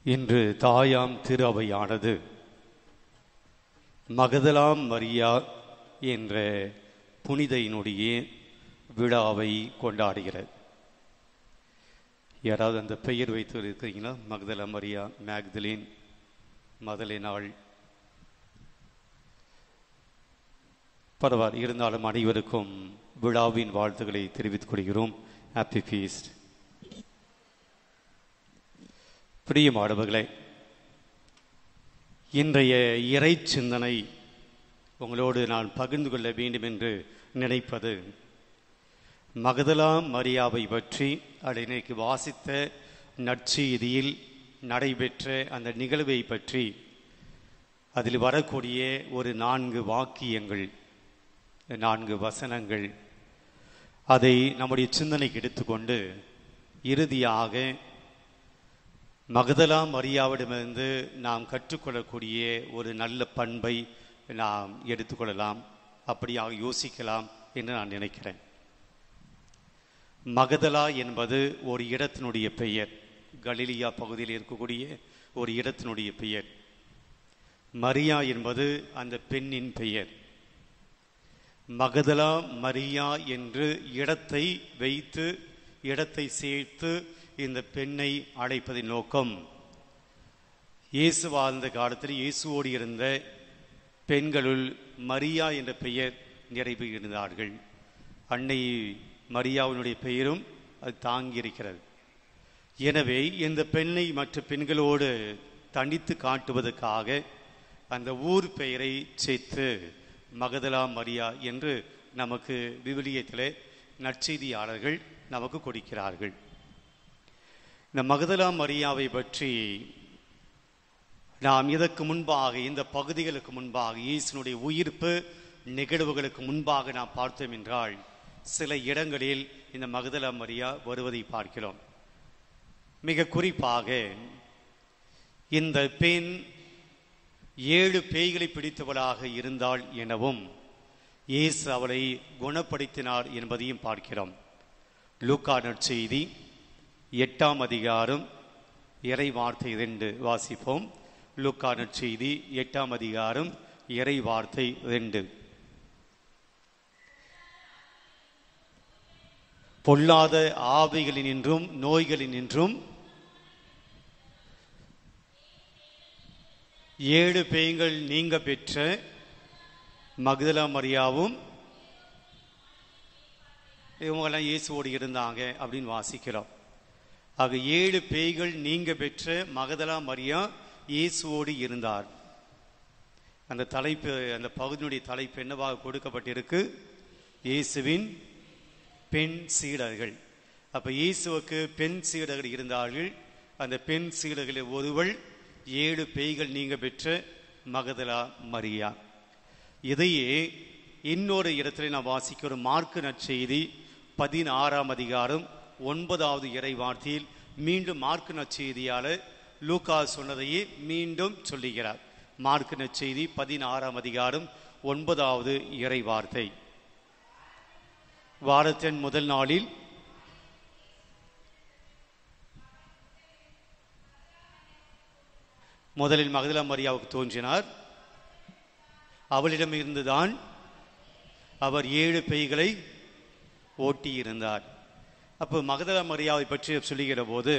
இன்று தாயாம் திரு அவையானது மகதலாம் மரியா என்ற புனிதையினுடைய விழாவை கொண்டாடுகிறது. யாராவது அந்த பெயர் வைத்து இருக்கிறீங்களா? மகதலா மரியா, மேக்தலின், மதலினாள், பரவாயில்ல. இருந்தாலும் அனைவருக்கும் விழாவின் வாழ்த்துக்களை தெரிவித்துக் கொள்கிறோம். Happy feast. பிரியமானவர்களே, இன்றைய இறை சிந்தனை உங்களோடு நான் பகிர்ந்து கொள்ள வேண்டும் என்று நினைப்பது மகதலா மரியாவை பற்றி அன்றைக்கு வாசித்த நற்செய்தியில் நடைபெற்ற அந்த நிகழ்வை பற்றி, அதில் வரக்கூடிய ஒரு 4 வாக்கியங்கள், 4 வசனங்கள், அதை நம்முடைய சிந்தனைக்கு எடுத்துக்கொண்டு இறுதியாக மகதலா மரியாவிடமிருந்து நாம் கற்றுக்கொள்ளக்கூடிய ஒரு நல்ல பண்பை நாம் எடுத்துக்கொள்ளலாம், அப்படியாக யோசிக்கலாம் என்று நான் நினைக்கிறேன். மகதலா என்பது ஒரு இடத்தினுடைய பெயர், கலிலியா பகுதியில் இருக்கக்கூடிய ஒரு இடத்தினுடைய பெயர். மரியா என்பது அந்த பெண்ணின் பெயர். மகதலா மரியா என்று இடத்தை வைத்து, இடத்தை சேர்த்து இந்த பெண்ணை அழைப்பதின் நோக்கம், இயேசு வாழ்ந்த காலத்தில் இயேசுவோடு இருந்த பெண்களுள் மரியா என்ற பெயர் நிறைவு இருந்தார்கள். அன்னை மரியாவினுடைய பெயரும் அது தாங்கியிருக்கிறது. எனவே இந்த பெண்ணை மற்ற பெண்களோடு தனித்து காட்டுவதற்காக அந்த ஊர் பெயரை சேர்த்து மகதலா மரியா என்று நமக்கு விவிலியத்திலே நற்செய்தியாளர்கள் நமக்கு கொடுக்கிறார்கள். இந்த மகதலா மரியாவை பற்றி நாம் இதற்கு முன்பாக, இந்த பகுதிகளுக்கு முன்பாக, இயேசுனுடைய உயிர்ப்பு நிகழ்வுகளுக்கு முன்பாக நாம் பார்த்தோம் என்றால், சில இடங்களில் இந்த மகதலா மரியா வருவதை பார்க்கிறோம். மிக குறிப்பாக இந்த பெண் 7 பேய்களை பிடித்தவளாக இருந்தாள் எனவும் இயேசு அவளை குணப்படுத்தினார் என்பதையும் பார்க்கிறோம். லூக்கா நற்செய்தி 8ஆம் அதிகாரம் இறை வார்த்தை 2 வாசிப்போம். லூக்கா நற்செய்தி 8ஆம் அதிகாரம் இறை வார்த்தை 2. பொல்லாத ஆவிகளினின்றும் நோய்களினின்றும் 7 பேய்கள் நீங்க பெற்ற மகதலா மரியாவும் இவங்கெல்லாம் இயேசுவோடு இருந்தாங்க அப்படின்னு வாசிக்கிறோம். ஆக 7 பேய்கள் நீங்க பெற்ற மகதலா மரியா இயேசுவோடு இருந்தார். அந்த தலைப்பு, அந்த பகுதியினுடைய தலைப்பு என்னவாக கொடுக்கப்பட்டிருக்கு? இயேசுவின் பெண் சீடர்கள். அப்ப இயேசுவுக்கு பெண் சீடர்கள் இருந்தார்கள். அந்த பெண் சீடர்களில் ஒருவள் 7 பேய்கள் நீங்க பெற்ற மகதலா மரியா. இதையே இன்னொரு இடத்துல நான் வாசிக்கிறோம். மார்க்கு நற்செய்தி 16ஆம் அதிகாரம் 9வது இறை வார்த்தையில் மீண்டும் மார்க்கு நற்செய்தியாளர் லூக்கா சொன்னதையே மீண்டும் சொல்லுகிறார். மார்க்கு நற்செய்தி 16ஆம் அதிகாரம் 9வது இறை வார்த்தை. வாரத்தின் முதல் நாளில் முதலில் மகதலா மரியாவுக்கு தோன்றினார். அவளிடம் இருந்துதான் அவர் 7 பேய்களை ஓட்டியிருந்தார். அப்போ மகதலா மரியாவை பற்றி சொல்லுகிற போது,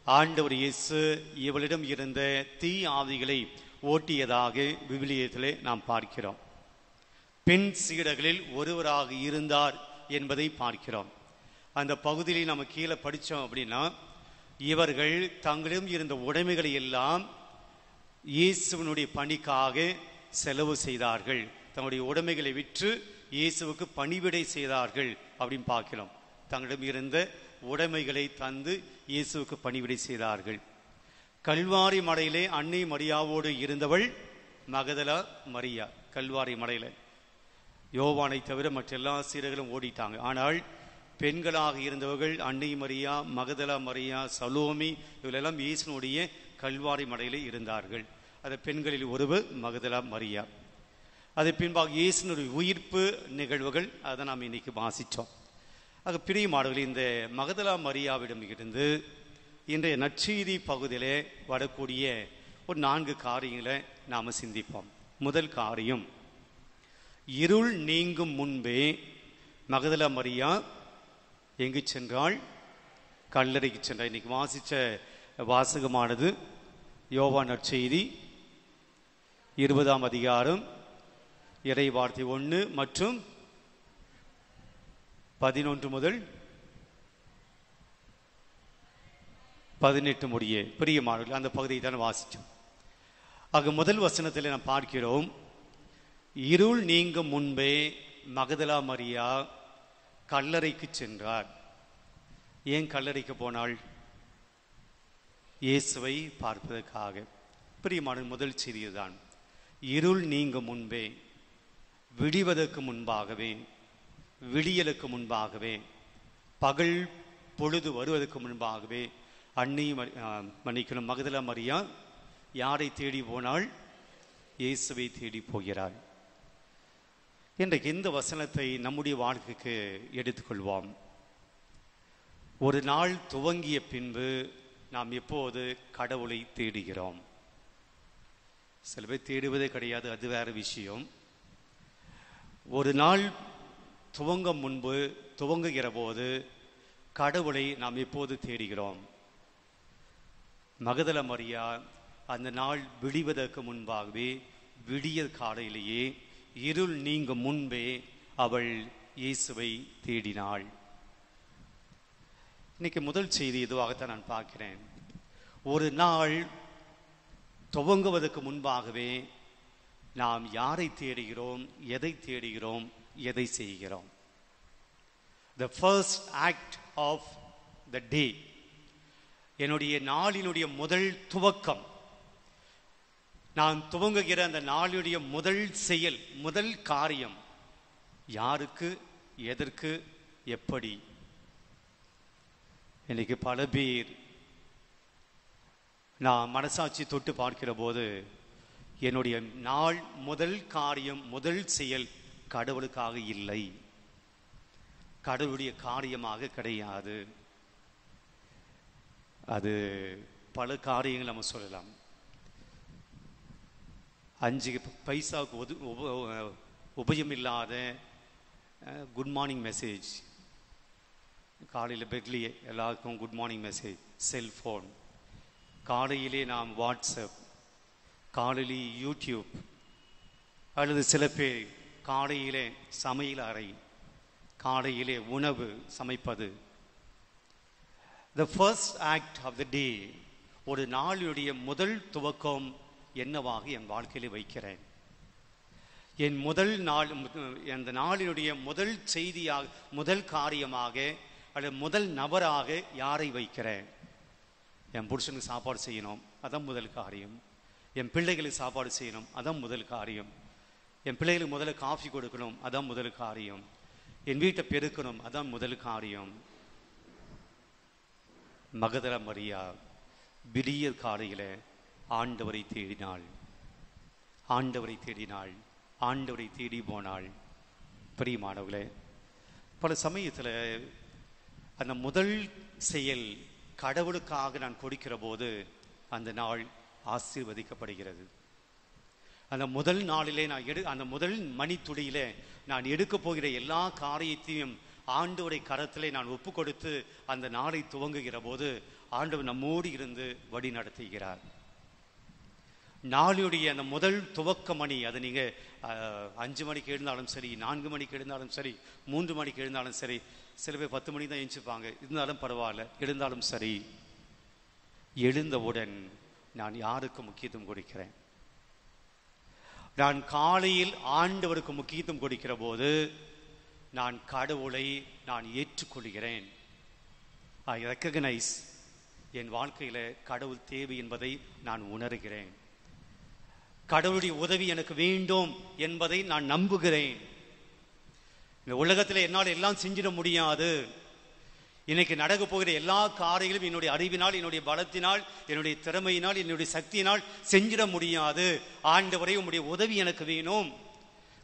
ஆண்டவர் இயேசு இவளிடம் இருந்த தீ ஆவிகளை ஓட்டியதாக விவிலியத்திலே நாம் பார்க்கிறோம். பெண் சீடர்களில் ஒருவராக இருந்தார் என்பதை பார்க்கிறோம். அந்த பகுதியில் நம்ம கீழே படித்தோம் அப்படின்னா, இவர்கள் தங்களிடம் இருந்த உடைமைகளை எல்லாம் இயேசுவினுடைய பணிக்காக செலவு செய்தார்கள். தங்களுடைய உடைமைகளை விற்று இயேசுவுக்கு பணிவிடை செய்தார்கள் அப்படின்னு பார்க்கிறோம். தங்களிடம் இருந்த உடைமைகளை தந்து இயேசுவுக்கு பணிவிடை செய்தார்கள். கல்வாரி மலையிலே அன்னை மரியாவோடு இருந்தவள் மகதலா மரியா. கல்வாரி மலையில யோவானை தவிர மற்ற எல்லா சீடர்களும் ஓடிட்டாங்க. ஆனால் பெண்களாக இருந்தவர்கள் அன்னை மரியா, மகதலா மரியா, சலோமி, இவளெல்லாம் இயேசுனுடைய கல்வாரி மலையிலே இருந்தார்கள். அந்த பெண்களில் ஒருவர் மகதலா மரியா. அது பின்பாக இயேசுனுடைய உயிர்ப்பு நிகழ்வுகள், அதை நாம் இன்னைக்கு வாசித்தோம். ஆக பிரியமானவர்களே, இந்த மகதலா மரியாவிடம் இருந்து இன்றைய நற்செய்தி பகுதியிலே வரக்கூடிய ஒரு 4 காரியங்களை நாம் சிந்திப்போம். முதல் காரியம், இருள் நீங்கும் முன்பே மகதலா மரியா எங்கு சென்றாள்? கல்லறைக்கு சென்றாள். இன்னைக்கு வாசித்த வாசகமானது யோவான் நற்செய்தி 20ஆம் அதிகாரம் இறை வார்த்தை 1 மற்றும் 11 முதல் 18 முடிய பிரியமானவர்கள் அந்த பகுதியை தான் வாசித்தோம். ஆக முதல் வசனத்தில் நாம் பார்க்கிறோம், இருள் நீங்கும் முன்பே மகதலா மரியா கல்லறைக்கு சென்றார். ஏன் கல்லறைக்கு போனாள்? இயேசுவை பார்ப்பதற்காக. பிரியமான முதல் செய்திதான், இருள் நீங்கும் முன்பே, விடிவதற்கு முன்பாகவே, விடியலுக்கு முன்பாகவே, பகல் பொழுது வருவதற்கு முன்பாகவே அன்னை மன்னிக்கணும் மகதலா மரியா யாரை தேடி போனாள்? இயேசுவை தேடி போகிறாள். இன்றைக்கு இந்த வசனத்தை நம்முடைய வாழ்க்கைக்கு எடுத்துக்கொள்வோம். ஒரு நாள் துவங்கிய பின்பு நாம் எப்போது கடவுளை தேடுகிறோம்? சில பேர் தேடுவதே கிடையாது, அது வேற விஷயம். ஒரு நாள் துவங்க முன்பு, துவங்குகிற போது கடவுளை நாம் எப்போது தேடுகிறோம்? மகதலா மரியா அந்த நாள் விடிவதற்கு முன்பாகவே, விடிய காலையிலேயே, இருள் நீங்கும் முன்பே அவள் இயேசுவை தேடினாள். இன்னைக்கு முதல் செய்தி இதுவாகத்தான் நான் பார்க்கிறேன். ஒரு நாள் துவங்குவதற்கு முன்பாகவே நாம் யாரை தேடுகிறோம், எதை தேடுகிறோம், எதை செய்கிறோம்? The first act of the day, என்னுடைய நாளினுடைய முதல் துவக்கம், நான் துவங்குகிற அந்த நாளுடைய முதல் செயல், முதல் காரியம் யாருக்கு, எதற்கு, எப்படி? இன்னைக்கு பல பேர் நான் மனசாட்சி தொட்டு பார்க்கிற போது என்னுடைய நாள் முதல் காரியம், முதல் செயல் கடவுளுக்காக இல்லை, கடவுளுடைய காரியமாக கிடையாது. அது பல காரியங்கள் நம்ம சொல்லலாம். 5 பைசாவுக்கு உபயமில்லாத குட் மார்னிங் மெசேஜ், காலையில் பெட்லியே எல்லாருக்கும் குட் மார்னிங் மெசேஜ், செல்ஃபோன், காலையிலே நாம் வாட்ஸ்அப், காலையிலே யூடியூப், அல்லது சில பேர் காலையிலே சமையல் அறை, காலையிலே உணவு சமைப்பது. The first act of the day, ஒரு நாளுடைய முதல் துவக்கம் என்னவாக என் வாழ்க்கையிலே வைக்கிறேன்? என் முதல் நாள், அந்த நாளினுடைய முதல் செய்தியாக, முதல் காரியமாக அல்லது முதல் நபராக யாரை வைக்கிறேன்? என் புருஷனுக்கு சாப்பாடு செய்யணும், அதான் முதல் காரியம். என் பிள்ளைகளுக்கு சாப்பாடு செய்யணும், அதான் முதல் காரியம். என் பிள்ளைகளுக்கு முதல்ல காஃபி கொடுக்கணும், அதான் முதல் காரியம். என் வீட்டை பெருக்கணும், அதான் முதல் காரியம். மகதலா மரியா விடிய காலையில ஆண்டவரை தேடினாள், ஆண்டவரை தேடினாள், ஆண்டவரை தேடி போனாள். பிரியமானவர்களே, பல சமயத்தில் அந்த முதல் செயல் கடவுளுக்காக நான் கொடுக்கிற போது அந்த நாள் ஆசீர்வதிக்கப்படுகிறது. அந்த முதல் நாளிலே அந்த முதல் மணித்துளியிலே நான் எடுக்க போகிற எல்லா காரியத்தையும் ஆண்டவரை கரத்திலே நான் ஒப்பு கொடுத்து அந்த நாளை துவங்குகிற போது ஆண்டவர் நம்மோடு இருந்து வழி நடத்துகிறார். நாளுடைய அந்த முதல் துவக்க மணி, அது நீங்கள் 5 மணிக்கு எழுந்தாலும் சரி, 4 மணிக்கு எழுந்தாலும் சரி, 3 மணிக்கு எழுந்தாலும் சரி, சில பேர் 10 மணிக்கு தான் எழுந்திருப்பாங்க, இருந்தாலும் பரவாயில்ல, எழுந்தாலும் சரி, எழுந்தவுடன் நான் யாருக்கு முக்கியத்துவம் கொடுக்கிறேன்? நான் காலையில் ஆண்டவருக்கு முக்கியத்துவம் கொடுக்கிற போது நான் கடவுளை நான் ஏற்றுக்கொள்கிறேன். ஐ ரெக்கக்னைஸ், என் வாழ்க்கையில் கடவுள் தேவை என்பதை நான் உணர்கிறேன். கடவுளுடைய உதவி எனக்கு வேண்டும் என்பதை நான் நம்புகிறேன். இந்த உலகத்தில் என்னால் எல்லாம் செஞ்சிட முடியாது. இன்னைக்கு நடக்க போகிற எல்லா காரியங்களும் என்னுடைய அறிவினால், என்னுடைய பலத்தினால், என்னுடைய திறமையினால், என்னுடைய சக்தியினால் செஞ்சிட முடியாது. ஆண்டவரே, உம்முடைய உதவி எனக்கு வேணும்.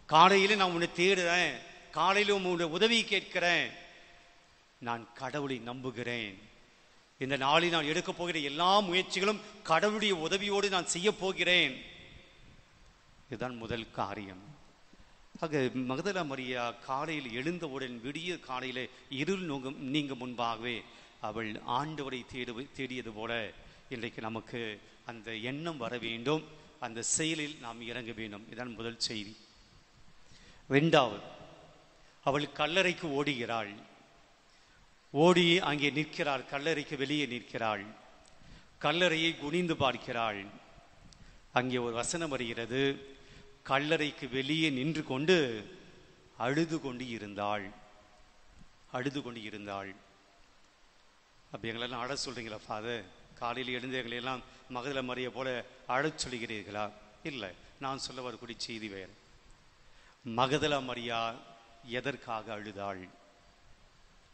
காலையில நான் உன்னை தேடுறேன், காலையில உங்களுடைய உதவி கேட்கிறேன். நான் கடவுளை நம்புகிறேன். இந்த நாளில் நான் எடுக்கப் போகிற எல்லா முயற்சிகளும் கடவுளுடைய உதவியோடு நான் செய்ய போகிறேன். இதுதான் முதல் காரியம். ஆக மகதலா மரியா காலையில் எழுந்தவுடன், விடிய காலையில் இருள் நீங்க முன்பாகவே அவள் ஆண்டவரை தேடியது போல இன்றைக்கு நமக்கு அந்த எண்ணம் வர வேண்டும், அந்த செயலில் நாம் இறங்க வேண்டும். இதுதான் முதல் செய்தி. இரண்டாவது, அவள் கல்லறைக்கு ஓடுகிறாள். ஓடி அங்கே நிற்கிறாள், கல்லறைக்கு வெளியே நிற்கிறாள். கல்லறையை குனிந்து பார்க்கிறாள். அங்கே ஒரு வசனம் வருகிறது, கல்லறைக்கு வெளியே நின்று கொண்டு அழுது கொண்டு இருந்தாள். அழுது கொண்டு இருந்தாள். அப்படி எங்களெல்லாம் அழ சொல்றீங்களா ஃபாதர்? காலையில் எழுந்தவர்களெல்லாம் மகதலா மரியா போல அழச் சொல்கிறீர்களா? இல்லை, நான் சொல்ல வரக்கூடிய செய்தி வேறு. மகதலா மரியா எதற்காக அழுதாள்?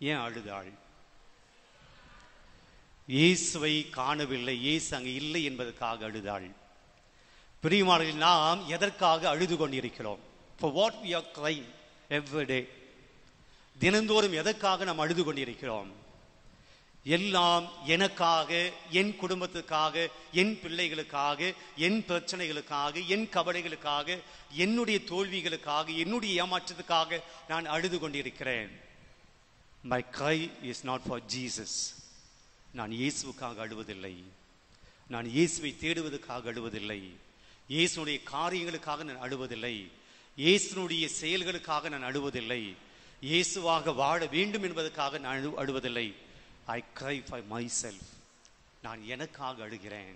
ஏன் அழுதாள்? இயேசுவை காணவில்லை, இயேசு அங்கு இல்லை என்பதற்காக அழுதாள். பிரியமானவர்களே, நாம் எதற்காக அழுது கொண்டிருக்கிறோம்? For what we are crying every day. தினந்தோறும் எதற்காக நாம் அழுது கொண்டிருக்கிறோம்? எல்லாம் எனக்காக, என் குடும்பத்துக்காக, என் பிள்ளைகளுக்காக, என் பிரச்சனைகளுக்காக, என் கவலைகளுக்காக, என்னுடைய தோல்விகளுக்காக, என்னுடைய ஏமாற்றத்துக்காக நான் அழுது கொண்டிருக்கிறேன். My cry is not for Jesus. நான் இயேசுவுக்காக அழுவதில்லை. நான் இயேசுவை தேடுவதற்காக அழுவதில்லை. இயேசுடைய காரியங்களுக்காக நான் அழுவதில்லை. இயேசுடைய செயல்களுக்காக நான் அழுவதில்லை. இயேசுவாக வாழ வேண்டும் என்பதற்காக நான் அழுவதில்லை. I cry for myself. நான் எனக்காக அழுகிறேன்.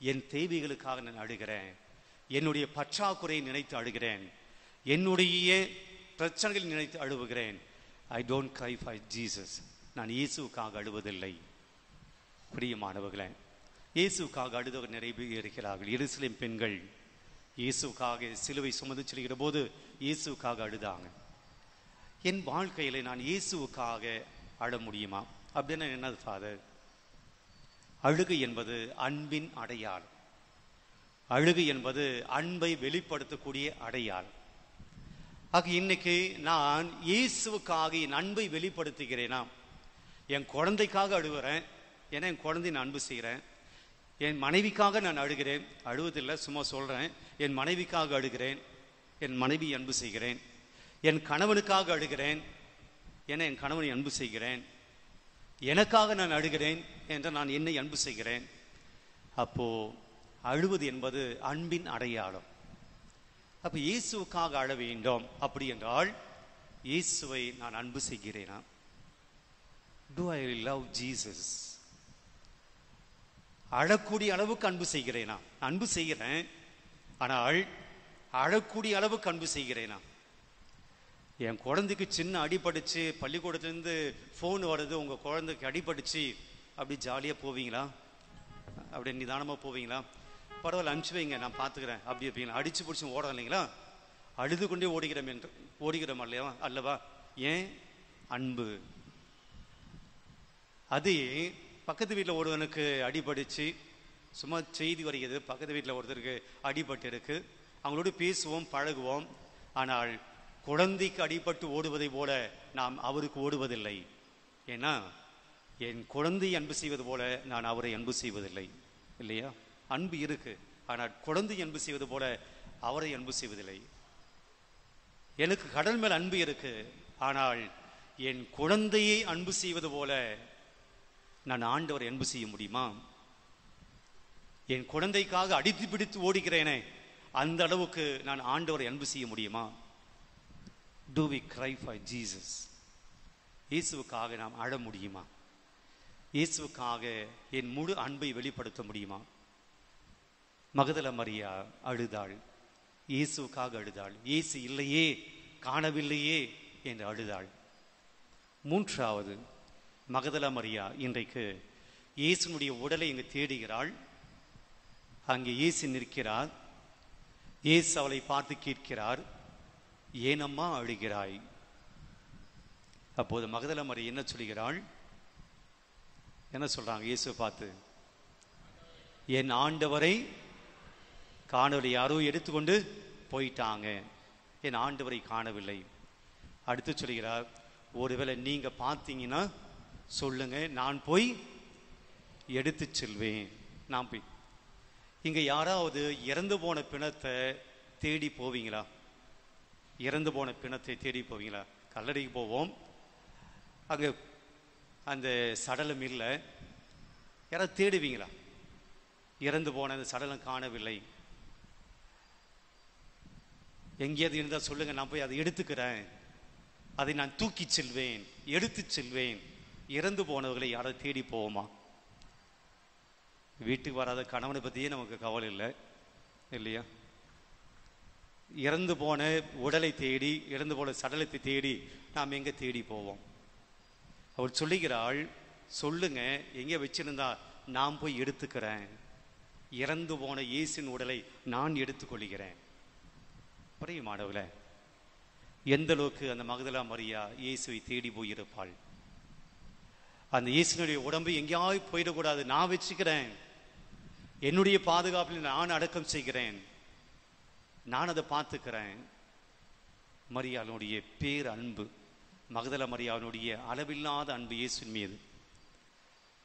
என் தேவைகளுக்காக நான் அழுகிறேன். என்னுடைய பற்றாக்குறையை நினைத்து அழுகிறேன். என்னுடைய பிரச்சனைகளை நினைத்து அழுவுகிறேன். I don't cry for Jesus. நான் இயேசுக்காக அழுவதில்லை. பிரியமானவர்களே, இயேசுக்காக அழுதவர் நிறைய பேர் இருக்கிறார்கள். எருசலேம் பெண்கள் இயேசுக்காக சிலுவை சுமந்து செல்கிற போது இயேசுக்காக அழுதாங்க. என் வாழ்க்கையில நான் இயேசுக்காக அழ முடியுமா? அப்படின்னா என்னது ஃபாதர்? அழுகை என்பது அன்பின் அடையாளம். அழுகை என்பது அன்பை வெளிப்படுத்தக்கூடிய அடையாளம். ஆக இன்னைக்கு நான் இயேசுவுக்காக என் அன்பை வெளிப்படுத்துகிறேனா? என் குழந்தைக்காக அழுகிறேன், ஏன்னா என் குழந்தை நான் அன்பு செய்கிறேன். என் மனைவிக்காக நான் அழுகிறேன், அழுவதில்லை, சும்மா சொல்கிறேன். என் மனைவிக்காக அழுகிறேன், என் மனைவி அன்பு செய்கிறேன். என் கணவனுக்காக அழுகிறேன், ஏன்னா என் கணவனை அன்பு செய்கிறேன். எனக்காக நான் அழுகிறேன் என்ற நான் என்னை அன்பு செய்கிறேன். அப்போ அழுவது என்பது அன்பின் அடையாளம். அப்ப இயேசுவுக்காக அழ வேண்டும். அப்படி என்றால் இயேசுவை நான் அன்பு செய்கிறேனா? Do I love Jesus? அழக்கூடிய அளவுக்கு அன்பு செய்கிறேனா? அன்பு செய்கிறேன், ஆனால் அழக்கூடிய அளவுக்கு அன்பு செய்கிறேனா? என் குழந்தைக்கு சின்ன அடிபடிச்சு, பள்ளிக்கூடத்துலேருந்து ஃபோன் வருது, உங்கள் குழந்தைக்கு அடிபடிச்சு, அப்படி ஜாலியாக போவீங்களா? அப்படி நிதானமாக போவீங்களா? பரவாயில்ல, அனுப்பிச்சு வைங்க, நான் பார்த்துக்கிறேன், அப்படி இருப்பீங்களா? அடிச்சு பிடிச்சி ஓடுறோம் இல்லைங்களா? அழுது கொண்டே ஓடுகிறோம் இல்லையா? அல்லவா? ஏன்? அன்பு. அது பக்கத்து வீட்டில் ஒருவனுக்கு அடிபடிச்சு, சும்மா செய்தி வருகிறது, பக்கத்து வீட்டில் ஒருத்தருக்கு அடிபட்டு இருக்கு, அவங்களோடு பேசுவோம், பழகுவோம். ஆனால் குழந்தைக்கு அடிபட்டு ஓடுவதை போல நாம் அவருக்கு ஓடுவதில்லை. ஏன்னா என் குழந்தை அன்பு செய்வது போல நான் அவரை அன்பு செய்வதில்லை, இல்லையா? அன்பு இருக்கு, ஆனால் குழந்தை அன்பு செய்வது போல அவரை அன்பு செய்வதில்லை. எனக்கு கடல் மேல் அன்பு இருக்கு, ஆனால் என் குழந்தையை அன்பு செய்வது போல நான் ஆண்டவரை அன்பு செய்ய முடியுமா? என் குழந்தைக்காக அடித்து பிடித்து ஓடுகிறேனே, அந்த அளவுக்கு நான் ஆண்டவரை அன்பு செய்ய முடியுமா? Do we cry for Jesus? இயேசுவுக்காக நாம் அழ முடியுமா? இயேசுவுக்காக என் முழு அன்பை வெளிப்படுத்த முடியுமா? மகதலா மரியா அழுதாள், இயேசுவுக்காக அழுதாள். இயேசு இல்லையே, காணவில்லையே என்று அழுதாள். மூன்றாவது, மகதலா மரியா இன்றைக்கு இயேசுனுடைய உடலை இங்கு தேடுகிறாள். அங்கே இயேசு நிற்கிறார். இயேசு அவளை பார்த்து கேட்கிறார், ஏனம்மா அழுகிறாய்? அப்போது மகதலா மரியா என்ன சொல்கிறாள்? என்ன சொல்றாங்க இயேசுவை பார்த்து? என் ஆண்டவரை காணவில்லை, யாரோ எடுத்துக்கொண்டு போயிட்டாங்க, என் ஆண்டவரை காணவில்லை. அடுத்து சொல்கிறார், ஒருவேளை நீங்க பார்த்தீங்கன்னா சொல்லுங்க, நான் போய் எடுத்து செல்வேன். நான் போய் இங்க யாராவது இறந்து போன பிணத்தை தேடி போவீங்களா? இறந்து போன பிணத்தை தேடி போவீங்களா? கல்லறைக்கு போவோம், அங்க அந்த சடலம் இல்லை, யாராவது தேடுவீங்களா? இறந்து போன அந்த சடலம் காணவில்லை, எங்கேயாவது இருந்தால் சொல்லுங்க, நான் போய் அதை எடுத்துக்கிறேன், அதை நான் தூக்கி செல்வேன், எடுத்து செல்வேன். இறந்து போனவர்களை யாராவது தேடி போவோமா? வீட்டுக்கு வராத கணவனை பற்றியே நமக்கு கவலை இல்லை இல்லையா? இறந்து போன உடலை தேடி, இறந்து போன சடலத்தை தேடி நாம் எங்கே தேடி போவோம்? அவள் சொல்லுகிறாள், சொல்லுங்க எங்கே வச்சிருந்தா நான் போய் எடுத்துக்கிறேன், இறந்து போன இயேசுவின் உடலை நான் எடுத்துக்கொள்கிறேன். பிரியமானவர்களே, எந்த அளவுக்கு அந்த மகதலா மரியா இயேசுவை தேடி போயிருப்பாள். அந்த இயேசுனுடைய உடம்பு எங்கேயாவது போயிடக்கூடாது, நான் வச்சுக்கிறேன், என்னுடைய பாதுகாப்பில் நான் அடக்கம் செய்கிறேன், நான் அதை பார்த்துக்கிறேன். மரியாளுடைய பேர் அன்பு, மகதலா மரியாளுடைய அளவில்லாத அன்பு இயேசுவின் மீது.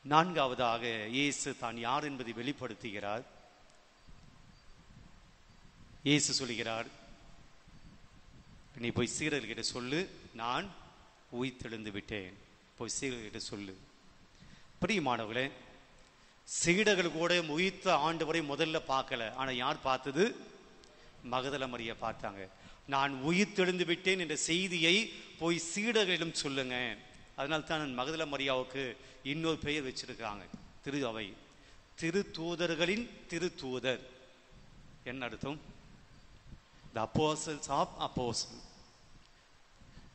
நான்காவதாக இயேசு தான் யார் என்பதை வெளிப்படுத்துகிறார். இயேசு சொல்கிறார், நீ போய் சீடர்கிட்ட சொல்லு, நான் உயிர்த்தெழுந்து விட்டேன், போய் சீடர்கிட்ட சொல்லு. பிரியமானவர்களே, சீடர்கள் கூட உயிர்த்த ஆண்டவரை முதல்ல பார்க்கல, ஆனா யார் பார்த்தது? மகதலா மரியா பார்த்தாங்க. நான் உயிர்த்தெழுந்து விட்டேன் என்ற செய்தியை போய் சீடர்களிடம் சொல்லுங்க. அதனால தான் மகதலா மரியாவுக்கு இன்னொரு பெயர் வச்சிருக்காங்க, திரு அவை, திருத்தூதர்களின் திருத்தூதர். என்ன அர்த்தம்? The apostles of apostles.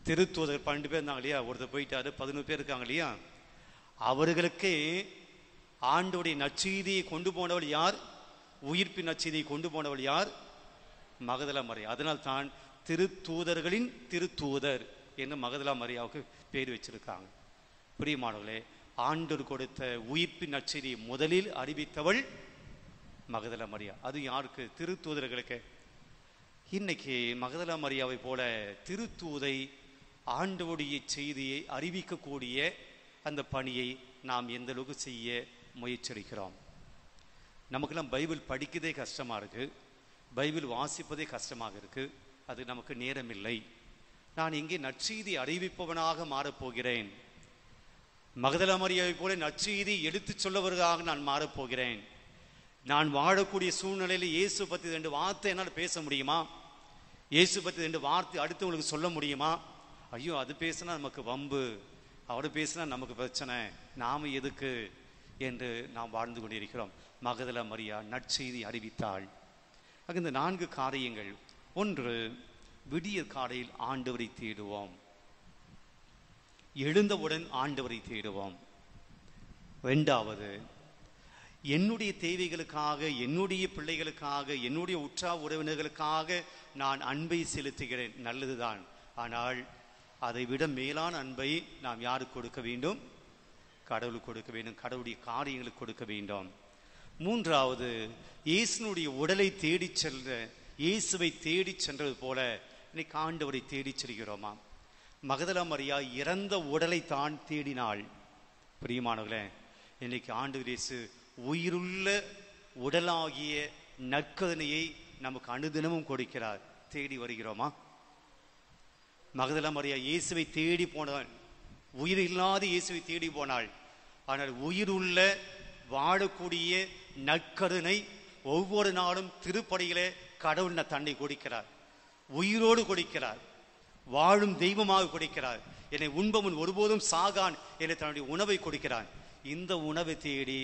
திருத்தூதர் 12 பேர் இருந்தாங்க இல்லையா? ஒருத்தர் போயிட்டாரு, 11 பேர் இருக்காங்க இல்லையா? அவர்களுக்கே ஆண்டோடைய நற்செய்தியை கொண்டு போனவள் யார்? உயிர்ப்பின் நற்செய்தியை கொண்டு போனவள் யார்? மகதலா மரியா. அதனால் தான் திருத்தூதர்களின் திருத்தூதர் என்று மகதலா மரியாவுக்கு பேர் வச்சிருக்காங்க. பிரியமானவர்களே, ஆண்டவர் கொடுத்த உயிர்ப்பின் நற்செய்தியை முதலில் அறிவித்தவள் மகதலா மரியா. அது யாருக்கு? திருத்தூதர்களுக்கு. இன்னைக்கு மகதலா மரியாவை போல திருத்தூதை, ஆண்டவருடைய செய்தியை அறிவிக்கக்கூடிய அந்த பணியை நாம் எந்த அளவுக்கு செய்ய முயற்சிக்கிறோம்? நமக்கெல்லாம் பைபிள் படிக்கதே கஷ்டமா இருக்கு, பைபிள் வாசிப்பதே கஷ்டமாக இருக்கு, அது நமக்கு நேரமில்லை. நான் இங்கே நற்செய்தி அறிவிப்பவனாக மாறப்போகிறேன். மகதலா மரியாவை போல நற்செய்தி எடுத்து சொல்லவர்களாக நான் மாறப்போகிறேன். நான் வாழக்கூடிய சூழ்நிலையில் இயேசு பற்றி 2 வார்த்தை என்னால் பேச முடியுமா? இயேசு பற்றி 2 வார்த்தை அடுத்தவங்களுக்கு சொல்ல முடியுமா? ஐயோ, அது பேசினா நமக்கு வம்பு, அவர் பேசினா நமக்கு பிரச்சனை, நாம எதுக்கு என்று நாம் வாழ்ந்து கொண்டிருக்கிறோம். மகதலா மரியா நற்செய்தி அறிவித்தாள். இந்த 4 காரியங்கள். 1, விடியற் காலையில் ஆண்டவரை தேடுவோம், எழுந்தவுடன் ஆண்டவரை தேடுவோம். 2வது, என்னுடைய தேவைகளுக்காக, என்னுடைய பிள்ளைகளுக்காக, என்னுடைய உற்றார் உறவினர்களுக்காக நான் அன்பை செலுத்துகிறேன், நல்லதுதான். ஆனால் அதை விட மேலான அன்பை நாம் யாருக்கு கொடுக்க வேண்டும்? கடவுளுக்கு கொடுக்க வேண்டும், கடவுளுடைய காரியங்களுக்கு கொடுக்க வேண்டும். 3வது, இயேசுனுடைய உடலை தேடி செல்ற, இயேசுவை தேடி சென்றது போல இன்னைக்கு ஆண்டவரை தேடி செல்கிறோமா? மகதலா மரியா இறந்த உடலை தான் தேடினாள். பிரியமானவர்களே, இன்னைக்கு ஆண்டவர் இயேசு உயிருள்ள உடலாகிய நற்கருணையை நமக்கு அனுதினமும் கொடுக்கிறார். தேடி வருகிறோமா? மகதலா மரியா இயேசுவை தேடி போனாள், உயிர் இல்லாத இயேசுவை தேடி போனாள். ஆனால் உயிருள்ள வாழக்கூடிய நற்கருணை ஒவ்வொரு நாளும் திருப்படியிலே கடவுள் தன்னை கொடுக்கிறார், உயிரோடு கொடுக்கிறார், வாழும் தெய்வமாக கொடுக்கிறார். என்னை உண்பவன் ஒருபோதும் சாகான் என்று தன்னுடைய உணவை கொடுக்கிறான். இந்த உணவை தேடி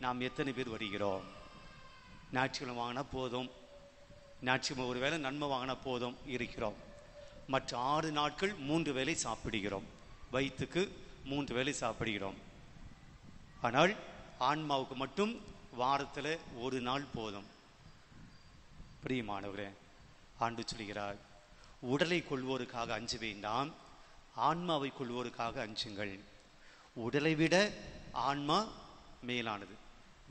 நாம் எத்தனை பேர் வருகிறோம்? ஞாயிற்றுக்கிழமை வாங்கினா போதும், ஞாயிற்றுக்கிழமை ஒரு வேளை நன்மை வாங்கினா போதும் இருக்கிறோம். மற்ற 6 நாட்கள் 3 வேளை சாப்பிடுகிறோம், வயிற்றுக்கு 3 வேளை சாப்பிடுகிறோம். ஆனால் ஆன்மாவுக்கு மட்டும் வாரத்தில் 1 நாள் போதும். பிரியமானவரே, ஆண்டு சொல்கிறார், உடலை கொள்வோருக்காக அஞ்ச வேண்டாம், ஆன்மாவை கொள்வோருக்காக அஞ்சுங்கள். உடலை விட ஆன்மா மேலானது.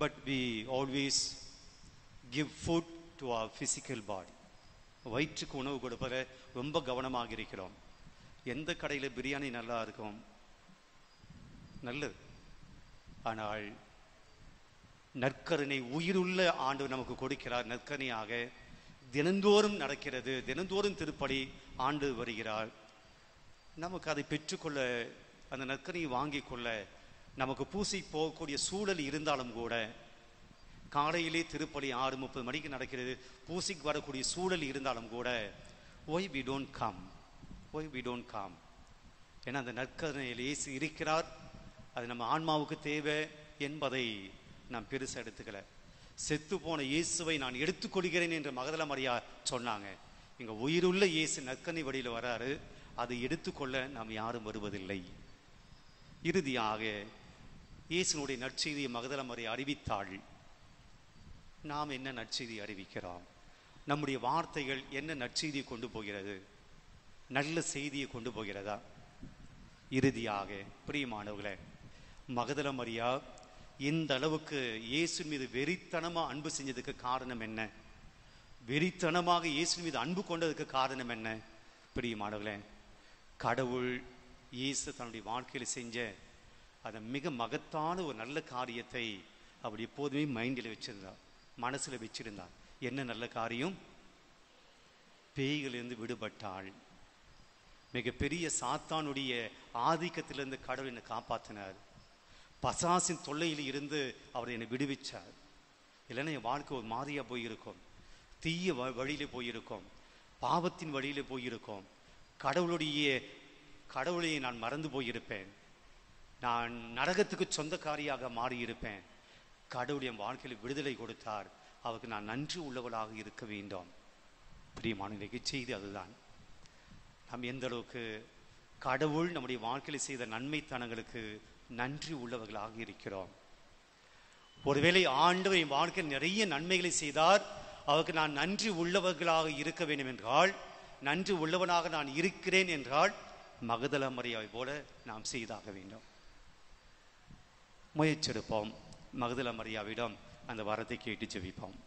But we always give food to our physical body. வயிற்றுக்கு உணவு கொடுப்பதை ரொம்ப கவனமாக இருக்கிறோம். எந்த கடையில் பிரியாணி நல்லா இருக்கும், நல்லது. ஆனால் நற்கருணை உயிருள்ள ஆண்டவர் நமக்கு கொடுக்கிறார். நற்கருணையாக தினந்தோறும் நடக்கிறது. தினந்தோறும் திருப்பலி ஆண்டு வருகிறார். நமக்கு அதை பெற்றுக்கொள்ள, அந்த நற்கருணையை வாங்கி கொள்ள நமக்கு பூசை போகக்கூடிய சூழல் இருந்தாலும் கூட, காலையிலே திருப்பலி 6:30 மணிக்கு நடக்கிறது, பூசைக்கு வரக்கூடிய சூழல் இருந்தாலும் கூட, why we don't come? ஏன்னா அந்த நற்கருணையில் இயேசு இருக்கிறார், அது நம்ம ஆன்மாவுக்கு தேவை என்பதை நாம் பெருசாக எடுத்துக்கல. செத்து போன இயேசுவை நான் எடுத்துக்கொள்கிறேன் என்று மகதல மரியா சொன்னாங்க. இங்க உயிருள்ள இயேசு நற்கருணை வழியில் வராரு, அதை எடுத்துக்கொள்ள நாம் யாரும் வருவதில்லை. இறுதியாக இயேசுனுடைய நற்செய்தியை மகதல மரியா அறிவித்தாள். நாம் என்ன நற்செய்தி அறிவிக்கிறோம்? நம்முடைய வார்த்தைகள் என்ன நற்செய்தியை கொண்டு போகிறது? நல்ல செய்தியை கொண்டு போகிறதா? இறுதியாக பிரியமானவர்களே, மகதல மரியா இந்த அளவுக்கு இயேசு மீது வெறித்தனமா அன்பு செஞ்சதுக்கு காரணம் என்ன? வெறித்தனமாக இயேசு மீது அன்பு கொண்டதுக்கு காரணம் என்ன? பிரியமானவர்களே, கடவுள் இயேசு தன்னுடைய வாழ்க்கையில் செஞ்ச அந்த மிக மகத்தான ஒரு நல்ல காரியத்தை அப்படி எப்போதுமே மைண்டில் வச்சிருந்தார், மனசுல வச்சிருந்தார். என்ன நல்ல காரியம்? பேய்களிலிருந்து விடுபட்டாள். மிகப்பெரிய சாத்தானுடைய ஆதிக்கத்திலிருந்து கடவுள் என்னை காப்பாற்றினார். பசாசின் தொல்லையில் இருந்து அவர் என்னை விடுவிச்சார். இல்லைன்னா என் வாழ்க்கை ஒரு மாறியா போயிருக்கும், தீய வழியிலே போயிருக்கும், பாவத்தின் வழியிலே போயிருக்கும், கடவுளை நான் மறந்து போயிருப்பேன், நான் நரகத்துக்கு சொந்தக்காரியாக மாறியிருப்பேன். கடவுள் என் வாழ்க்கையில் விடுதலை கொடுத்தார், அவருக்கு நான் நன்றி உள்ளவளாக இருக்க வேண்டும். பிரியமான செய்தி அதுதான். நாம் எந்த அளவுக்கு கடவுள் நம்முடைய வாழ்க்கையில் செய்த நன்மைத்தனங்களுக்கு நன்றி உள்ளவர்களாக இருக்கிறோம். ஒருவேளை ஆண்டவர் என் வாழ்க்கையில் நிறைய நன்மைகளை செய்தார், அவருக்கு நான் நன்றி உள்ளவர்களாக இருக்க வேண்டும் என்றால், நன்றி உள்ளவனாக நான் இருக்கிறேன் என்றால், மகதல மரியாவை போல நாம் செய்தாக வேண்டும். முயற்சிருப்போம். மகதல மரியாவிடம் அந்த வரத்தை கேட்டு ஜெபிப்போம்.